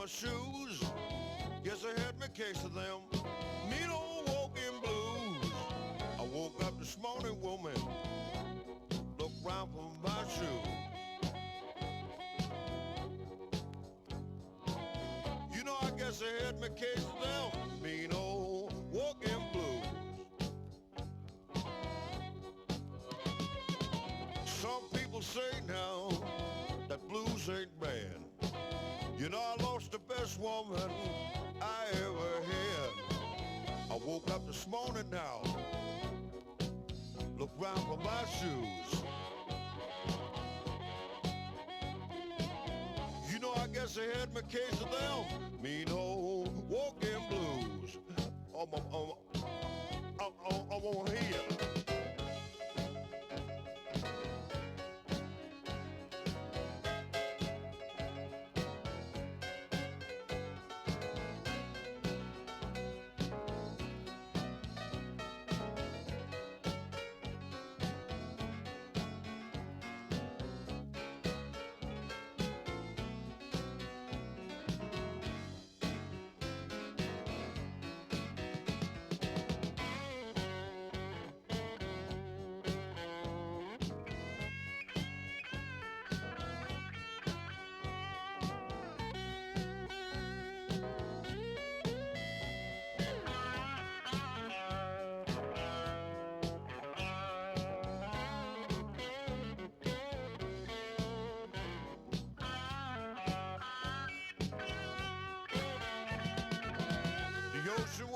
my shoes. Guess I had my case of them mean old walking blues. I woke up this morning, woman, looked round for my shoes. You know, I guess I had my case of them mean old walking blues. Some people say now that blues ain't bad. You know, I lost the best woman I ever had. I woke up this morning now, look round for my shoes. You know, I guess I had my case of them mean old walking blues. I'm on here.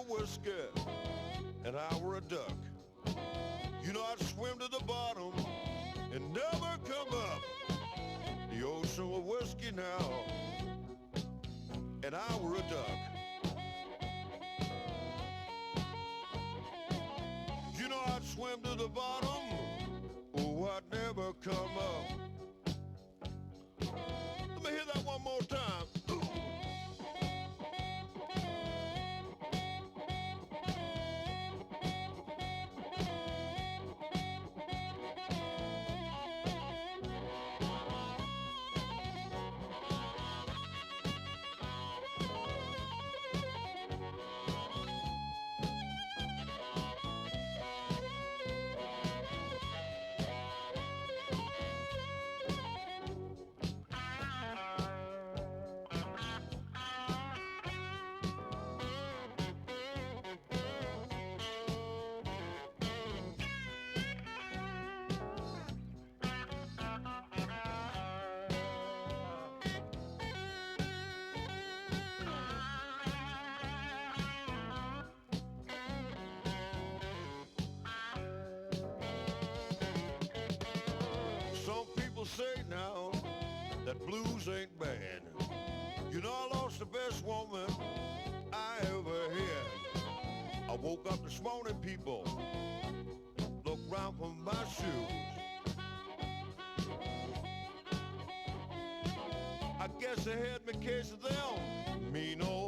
Whiskey, and I were a duck. You know, I'd swim to the bottom and never come up. The ocean was whiskey now, and I were a duck. You know, I'd swim to the bottom, oh, I'd never come up. Let me hear that one more time. Say now that blues ain't bad. You know, I lost the best woman I ever had. I woke up this morning, people, look round for my shoes. I guess I had my case of them mean old